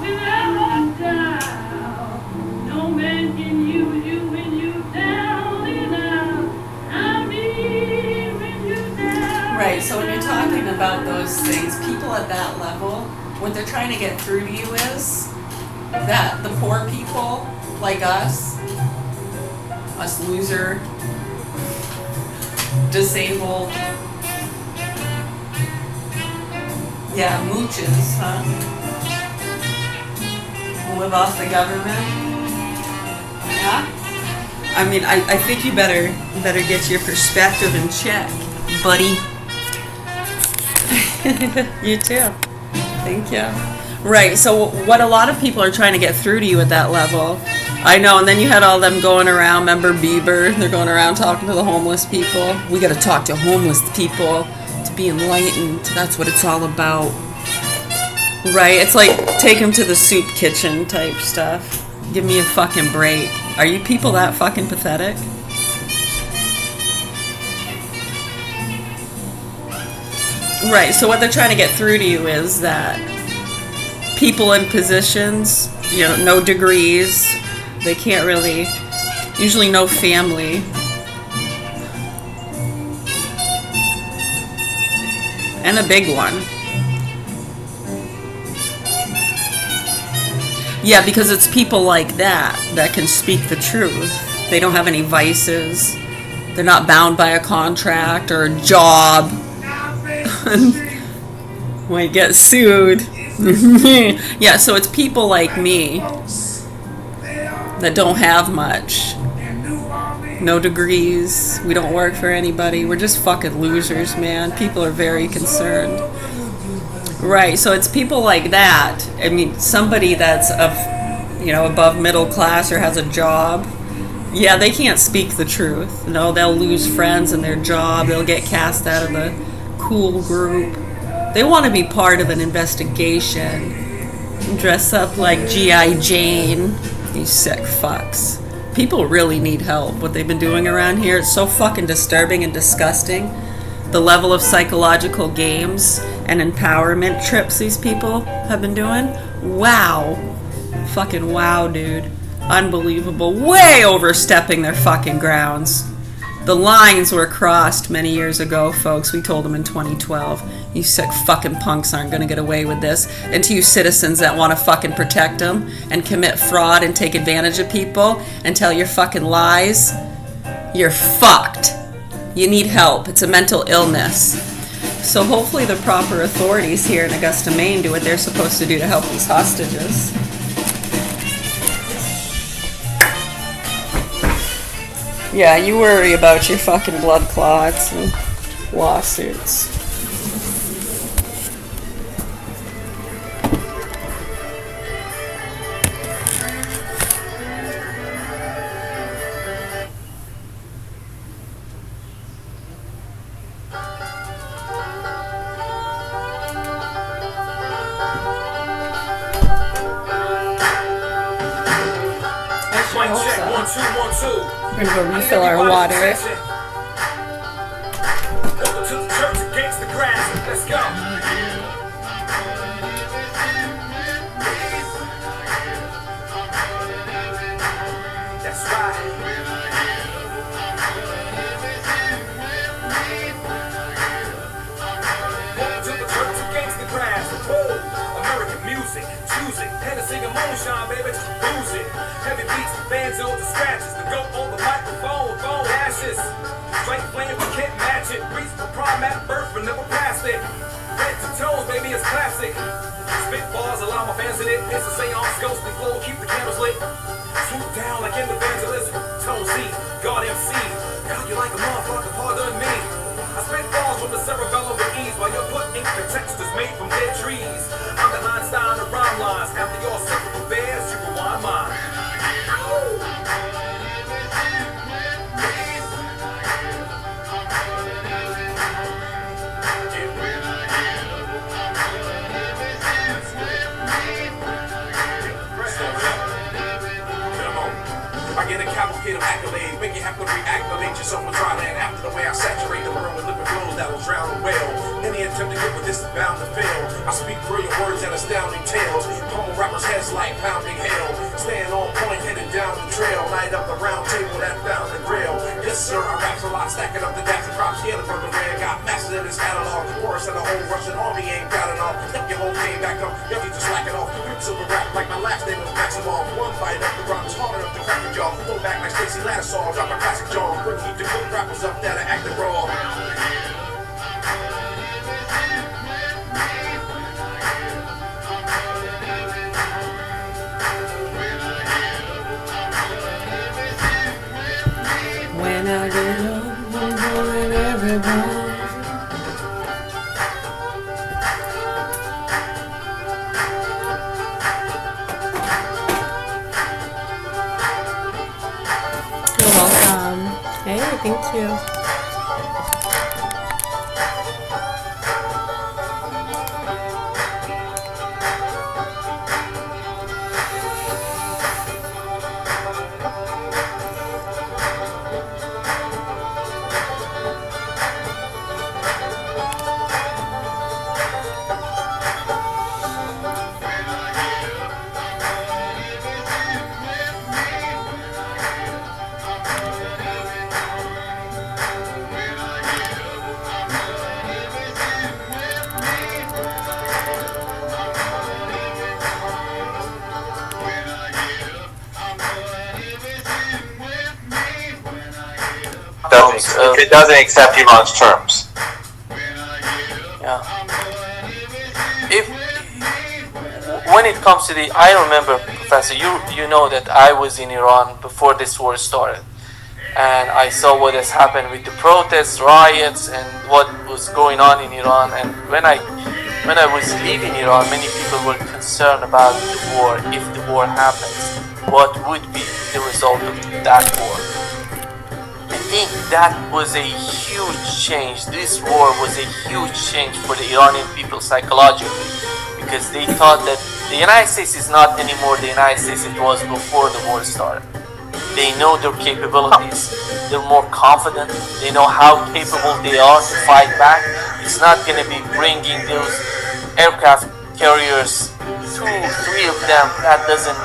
without a doubt. No man can use you when you down and out. I mean when you down. Right, so when you're talking about those things, people at that level, what they're trying to get through to you is that the poor people like us loser, disabled, yeah, mooches, huh? Live off the government. Yeah? I mean, I think you better get your perspective in check, buddy. You too. Thank you. Right, so what a lot of people are trying to get through to you at that level. I know, and then you had all them going around, remember Bieber? They're going around talking to the homeless people. We gotta talk to homeless people to be enlightened. That's what it's all about. Right, it's like take them to the soup kitchen type stuff. Give me a fucking break. Are you people that fucking pathetic? Right, so what they're trying to get through to you is that people in positions, you know, no degrees, they can't really, usually no family. And a big one. Yeah, because it's people like that can speak the truth. They don't have any vices. They're not bound by a contract or a job. Might get sued. Yeah, so it's people like me that don't have much. No degrees. We don't work for anybody. We're just fucking losers, man. People are very concerned. Right, so it's people like that. I mean, somebody that's above middle class or has a job. Yeah, they can't speak the truth. No, they'll lose friends in their job. They'll get cast out of the cool group. They want to be part of an investigation. Dress up like G.I. Jane. These sick fucks. People really need help. What they've been doing around here, it's so fucking disturbing and disgusting. The level of psychological games and empowerment trips these people have been doing. Wow. Fucking wow, dude. Unbelievable. Way overstepping their fucking grounds. The lines were crossed many years ago, folks. We told them in 2012. You sick fucking punks aren't going to get away with this. And to you citizens that want to fucking protect them and commit fraud and take advantage of people and tell your fucking lies, you're fucked. You need help. It's a mental illness. So hopefully the proper authorities here in Augusta, Maine do what they're supposed to do to help these hostages. Yeah, you worry about your fucking blood clots and lawsuits. We're gonna go refill our water. Welcome to the church against the grass. Let's go. That's right. Welcome to the church against the grass. Woo! American music, choose it. Hennessy and moonshine, baby, just lose it. Heavy beats, bands, the scratches, the goat on the microphone, phone ashes. Straight flame, we can't match it. Reach for prime at birth, but never past it. Red to tones, baby, it's classic. Spit bars, allow my fans in it. It's a seance, ghostly flow, keep the candles lit. Swoop down like an evangelist. Tone Z, God MC. Now you like a motherfucker, pardon me. I spit bars from the cerebellum with ease while you're put ink to textures made from dead trees. I'm the Einstein of rhyme lines. After your simple affairs, you rewind mine. Of accolades, make you have to reactivate yourself with dry land after the way I saturate the world with liquid flows that will drown the well. Any attempt to get what this is bound to fail. I speak brilliant words and astounding tales. Pummel rappers' heads like pounding hail. Staying on point, headed down the trail. Light up the round table that found the grail. Yes, sir, I raps a lot, stacking up the daps and props, scaling from the red. Got masses in his catalog. Chorus and the whole Russian army ain't got it all. Step your whole game back up, y'all need to slack it off. Rip silver rap like my last name was Maximov. One bite up the ground is hard enough to crack the jaw. Pull back like Stacey Lattisaw, drop a classic jaw. Couldn't keep the good rappers up that are acting raw. When I get old, I'm going everyone. You're welcome. Hey, thank you. It doesn't accept Iran's terms. Yeah. If when it comes to the, I remember, Professor, you know that I was in Iran before this war started, and I saw what has happened with the protests, riots, and what was going on in Iran. And when I was leaving Iran, many people were concerned about the war. If the war happens, what would be the result of that war? I think that was a huge change. This war was a huge change for the Iranian people psychologically, because they thought that the United States is not anymore the United States it was before the war started. They know their capabilities. They're more confident. They know how capable they are to fight back. It's not going to be bringing those aircraft carriers, 2, 3 of them. That doesn't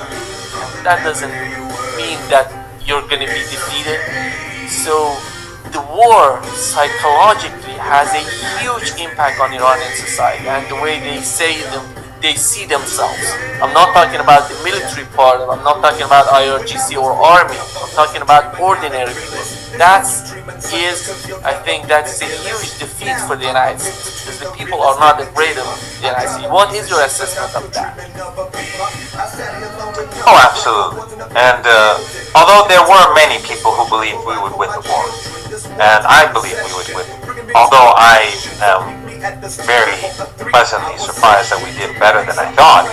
mean that you're going to be defeated. So the war psychologically has a huge impact on Iranian society and the way they see themselves. I'm not talking about the military part. I'm not talking about IRGC or army. I'm talking about ordinary people. I think that's a huge defeat for the United States, because the people are not afraid of the United States. What is your assessment of that? Oh, absolutely. And although there were many people who believed we would win the war, and I believe we would win, although I am very pleasantly surprised that we did better than I thought,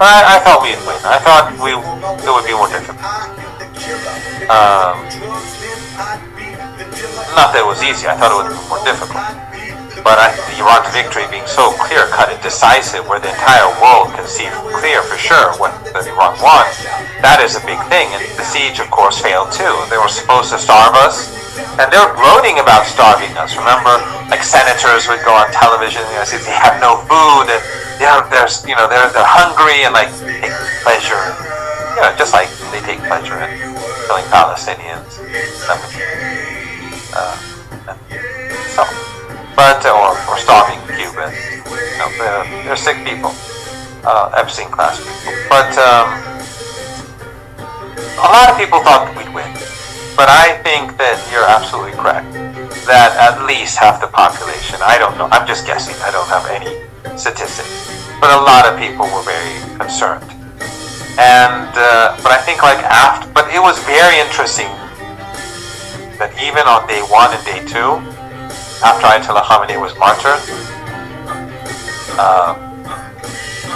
but I thought we'd win. I thought it would be more difficult. Not that it was easy, I thought it would be more difficult. But Iran's victory being so clear-cut and decisive, where the entire world can see clear for sure that Iran won, that is a big thing. And the siege, of course, failed too. They were supposed to starve us, and they were gloating about starving us. Remember, like senators would go on television, say they have no food, and they're hungry, and like take pleasure, just like they take pleasure in killing Palestinians. Or starving Cubans. They're sick people, Epstein class people. But a lot of people thought we'd win. But I think that you're absolutely correct. That at least half the population, I don't know, I'm just guessing, I don't have any statistics, but a lot of people were very concerned. And but I think but it was very interesting that even on day 1 and day 2, after Ayatollah Khamenei was martyred,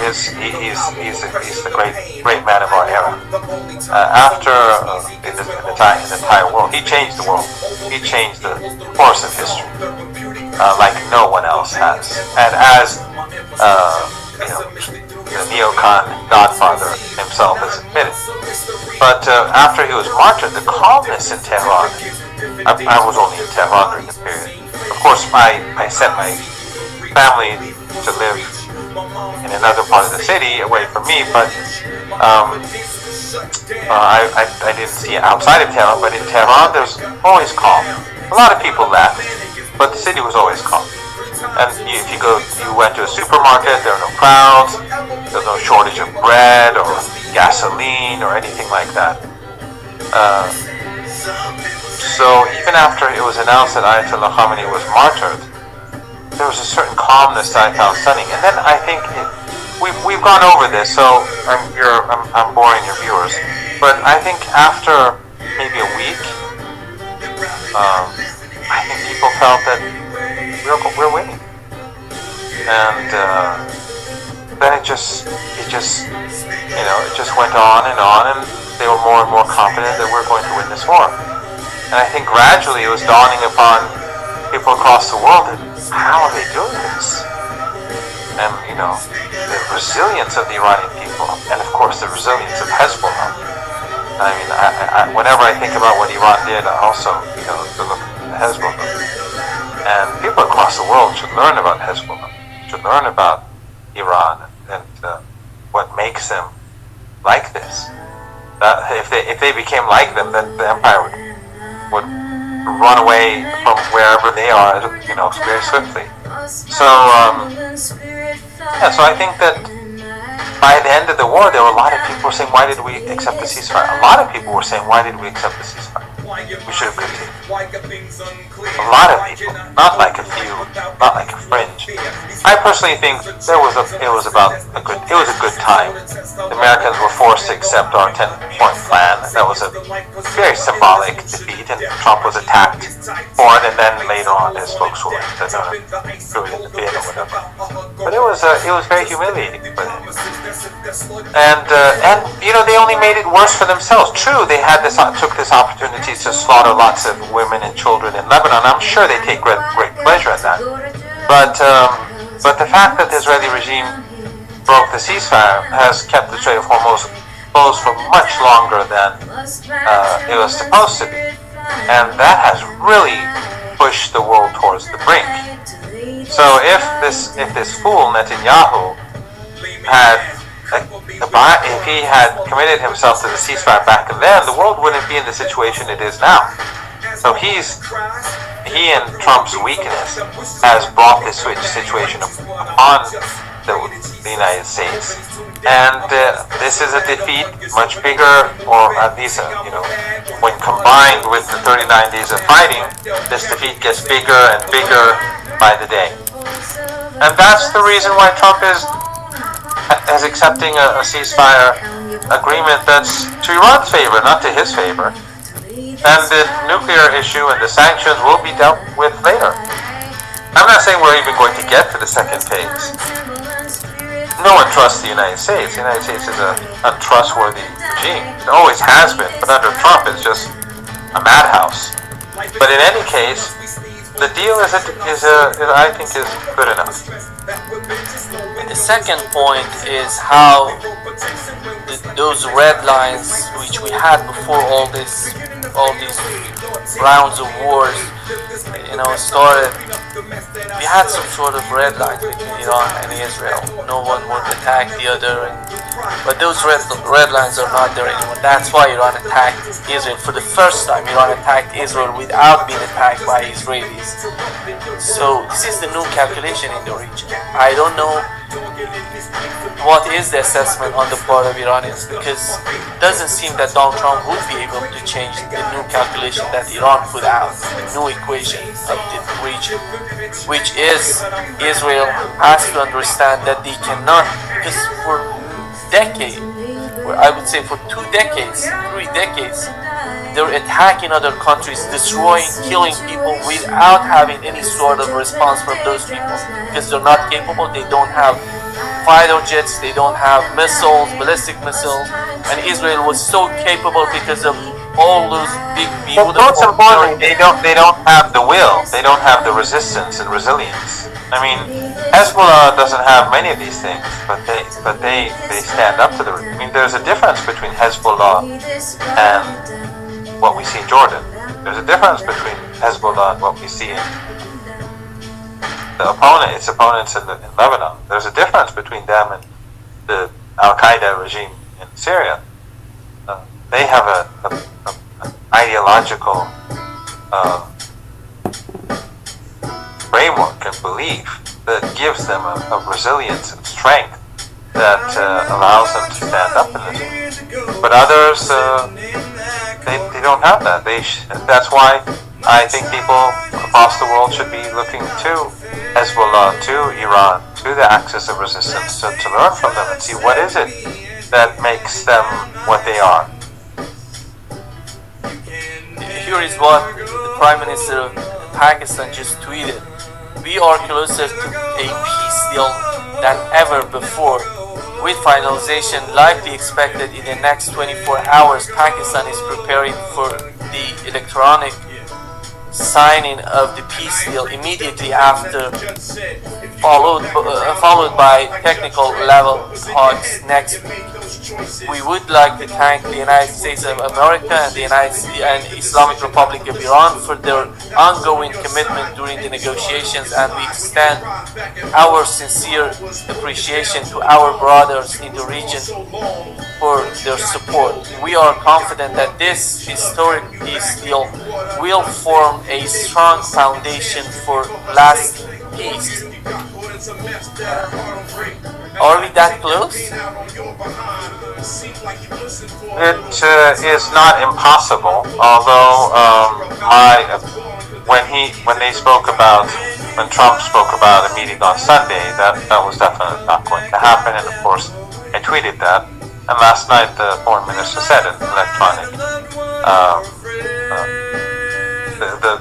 he's the great man of our era. In the entire world, he changed the world. He changed the course of history like no one else has. And as the neocon godfather himself has admitted. But after he was martyred, the calmness in Tehran. I was only in Tehran during the period. Of course, I sent my family to live in another part of the city away from me, but I didn't see it outside of Tehran, but in Tehran there's always calm. A lot of people left, but the city was always calm. And if you went to a supermarket, there were no crowds, there was no shortage of bread or gasoline or anything like that. So even after it was announced that Ayatollah Khamenei was martyred, there was a certain calmness that I found stunning. And then I think we've gone over this, so I'm boring your viewers. But I think after maybe a week, I think people felt that we're winning, and then it just went on, and they were more and more confident that we're going to win this war. And I think gradually it was dawning upon people across the world that how are they doing this? And the resilience of the Iranian people, and of course the resilience of Hezbollah. I mean, whenever I think about what Iran did, I also look at Hezbollah. And people across the world should learn about Hezbollah, should learn about Iran, and what makes them like this. If they became like them, then the empire would run away from wherever they are, very swiftly. So, so I think that by the end of the war, there were a lot of people saying, why did we accept the ceasefire? A lot of people were saying, why did we accept the ceasefire? We should have continued. A lot of people, not like a few, not like a fringe. I personally think it was a good time. The Americans were forced to accept our 10-point plan. That was a very symbolic defeat, and Trump was attacked for it, and then later on his spokeswoman said, threw it in the bin or whatever. But it was very humiliating for them. And they only made it worse for themselves. True, they took this opportunity to slaughter lots of women and children in Lebanon. I'm sure they take great pleasure in that. But the fact that the Israeli regime broke the ceasefire has kept the Strait of Hormuz closed for much longer than it was supposed to be, and that has really pushed the world towards the brink. So if this fool Netanyahu if he had committed himself to the ceasefire back then, the world wouldn't be in the situation it is now. So he and Trump's weakness has brought this situation upon the United States, and this is a defeat much bigger, or at least when combined with the 39 days of fighting, this defeat gets bigger and bigger by the day. And that's the reason why Trump is accepting a ceasefire agreement that's to Iran's favor, not to his favor. And the nuclear issue and the sanctions will be dealt with later. I'm not saying we're even going to get to the second phase. No one trusts the United States. The United States is an untrustworthy regime. It always has been, but under Trump it's just a madhouse. But in any case, the deal I think is good enough. The second point is how those red lines which we had before all these rounds of wars started. We had some sort of red lines between Iran and Israel. No one would attack the other, but those red lines are not there anymore. That's why Iran attacked Israel. For the first time, Iran attacked Israel without being attacked by Israelis. So this is the new calculation in the region. I don't know what is the assessment on the part of Iranians, because it doesn't seem that Donald Trump would be able to change the new calculation that Iran put out, the new equation of the region, which is Israel has to understand that they cannot, because for decades, I would say for 2 decades, 3 decades, they're attacking other countries, destroying, killing people without having any sort of response from those people, because they're not capable. They don't have fighter jets, they don't have missiles, ballistic missiles, and Israel was so capable because of all those big people. Most importantly, they don't have the will, they don't have the resistance and resilience. I mean, Hezbollah doesn't have many of these things, but they stand up to the. I mean, there's a difference between Hezbollah and what we see in Jordan. There's a difference between Hezbollah and what we see in its opponents in Lebanon. There's a difference between them and the Al Qaeda regime in Syria. They have an ideological framework and belief that gives them a resilience and strength that allows them to stand up in this. But others, they don't have that. That's why I think people across the world should be looking to Hezbollah, to Iran, to the axis of resistance, to learn from them and see what is it that makes them what they are. Here is what the Prime Minister of Pakistan just tweeted. We are closer to a peace deal than ever before. With finalization likely expected in the next 24 hours, Pakistan is preparing for the electronic signing of the peace deal immediately after, followed by technical level talks next week. We would like to thank the United States of America and the Islamic Republic of Iran for their ongoing commitment during the negotiations, and we extend our sincere appreciation to our brothers in the region for their support. We are confident that this historic peace deal will form a strong foundation for lasting peace. Are we that close? It is not impossible, although when Trump spoke about a meeting on Sunday, that was definitely not going to happen, and of course I tweeted that, and last night the foreign minister said an electronic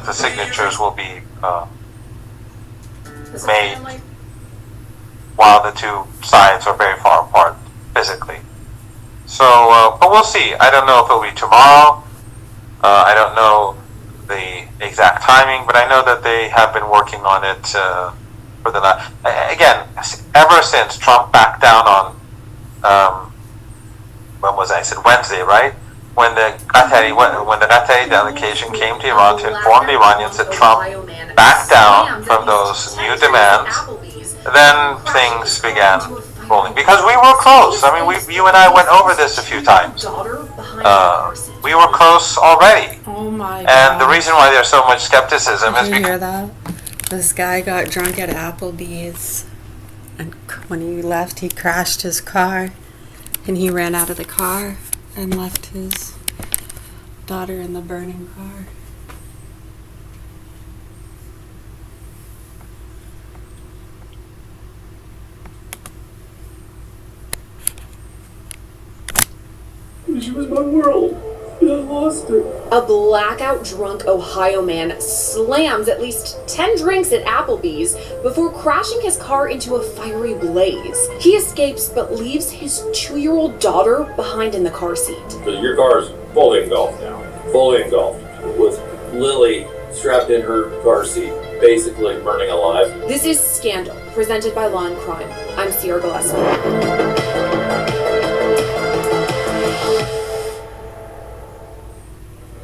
the signatures will be made while the two sides are very far apart physically. So, but we'll see. I don't know if it'll be tomorrow. I don't know the exact timing, but I know that they have been working on it for the last. Again, ever since Trump backed down on when was I? I said Wednesday, right? When the Qatari delegation came to Iran to inform the Iranians that Trump backed down from those new demands, then things began rolling. Because we were close. I mean, you and I went over this a few times. We were close already. Oh my God. And the reason why there's so much skepticism is Did you because... hear that? This guy got drunk at Applebee's, and when he left, he crashed his car, and he ran out of the car and left his daughter in the burning car. She was my world, and I lost her. A blackout drunk Ohio man slams at least 10 drinks at Applebee's before crashing his car into a fiery blaze. He escapes but leaves his 2-year-old daughter behind in the car seat. Your car's fully engulfed now. Fully engulfed. With Lily strapped in her car seat, basically burning alive. This is Scandal, presented by Law and Crime. I'm Sierra Gillespie.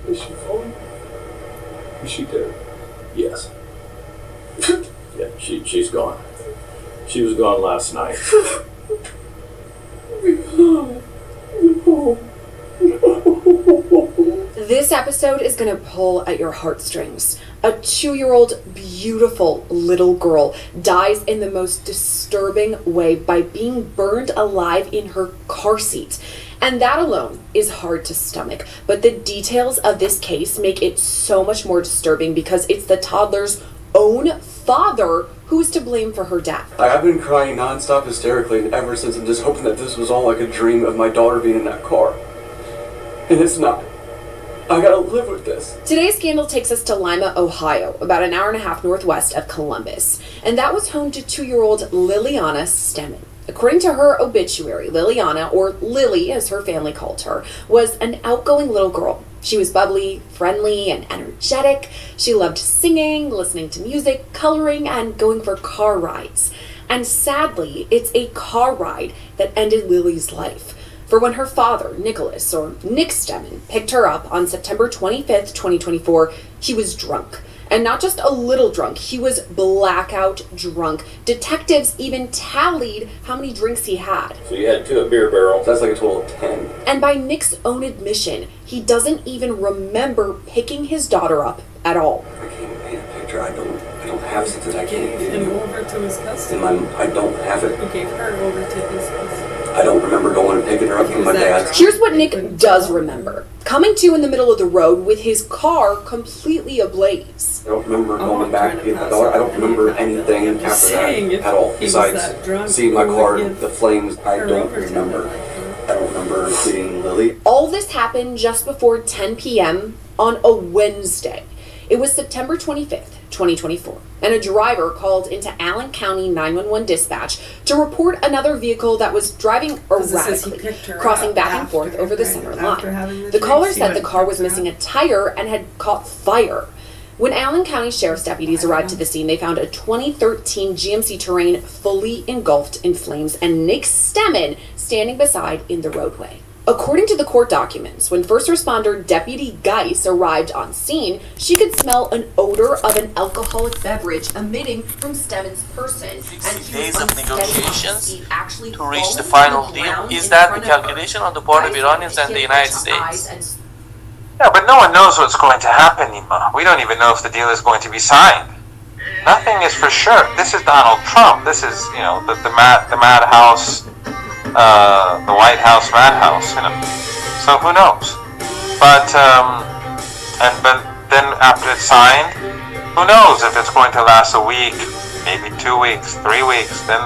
Is she falling? Is she dead? Yes. Yeah, she's gone. She was gone last night. This episode is going to pull at your heartstrings. A 2-year-old, beautiful little girl dies in the most disturbing way by being burned alive in her car seat. And that alone is hard to stomach. But the details of this case make it so much more disturbing because it's the toddler's own father who is to blame for her death. I've been crying nonstop hysterically, and ever since I'm just hoping that this was all like a dream of my daughter being in that car. And it's not. I gotta live with this. Today's Scandal takes us to Lima, Ohio, about an hour and a half northwest of Columbus. And that was home to 2-year-old Liliana Stemmen. According to her obituary, Liliana, or Lily as her family called her, was an outgoing little girl. She was bubbly, friendly, and energetic. She loved singing, listening to music, coloring, and going for car rides. And sadly, it's a car ride that ended Lily's life. For when her father, Nicholas, or Nick Stemmen, picked her up on September 25th, 2024, he was drunk. And not just a little drunk, he was blackout drunk. Detectives even tallied how many drinks he had. So you had 2 beer barrels. That's like a total of 10. And by Nick's own admission, he doesn't even remember picking his daughter up at all. I can't paint a picture. I don't have something I can't Gave do. him over to his custody. I don't have it. Who gave her over to his custody? I don't remember going and picking her up from my dad's. Here's what Nick does remember. Coming to in the middle of the road with his car completely ablaze. I don't remember going I'm back trying to to get my pass daughter. I out don't remember anything. anything I'm after just saying, that if at all. he was Besides that drunk, seeing my who would car, give the flames, I her don't over to remember. him? I don't remember seeing Lily. All this happened just before 10 p.m. on a Wednesday. It was September 25th, 2024, and a driver called into Allen County 911 dispatch to report another vehicle that was driving erratically, crossing back and forth over the center line. The caller said the car was missing a tire and had caught fire. When Allen County Sheriff's deputies arrived to the scene, they found a 2013 GMC Terrain fully engulfed in flames and Nick Stemmen standing beside in the roadway. According to the court documents, when first responder Deputy Geis arrived on scene, she could smell an odor of an alcoholic beverage emitting from Stemmen's person. 60 days of negotiations actually to reach the final deal. Is that the calculation on the part of Iranians and the United States? Yeah, but no one knows what's going to happen, Nima. We don't even know if the deal is going to be signed. Nothing is for sure. This is Donald Trump. This is, the madhouse, the White House madhouse, So who knows? But then after it's signed, who knows if it's going to last a week, maybe 2 weeks, 3 weeks. Then,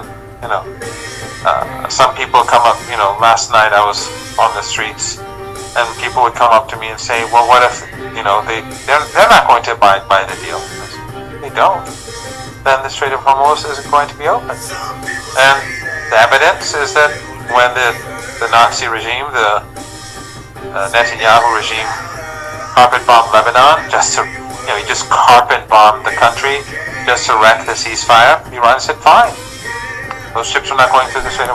some people come up. Last night I was on the streets, and people would come up to me and say, "Well, what if they're not going to abide by the deal?" They don't. Then the Strait of Hormuz isn't going to be open. And the evidence is that when the Nazi regime, the Netanyahu regime, carpet bombed Lebanon, he just carpet bombed the country just to wreck the ceasefire, Iran said, fine. Those ships are not going through the Strait of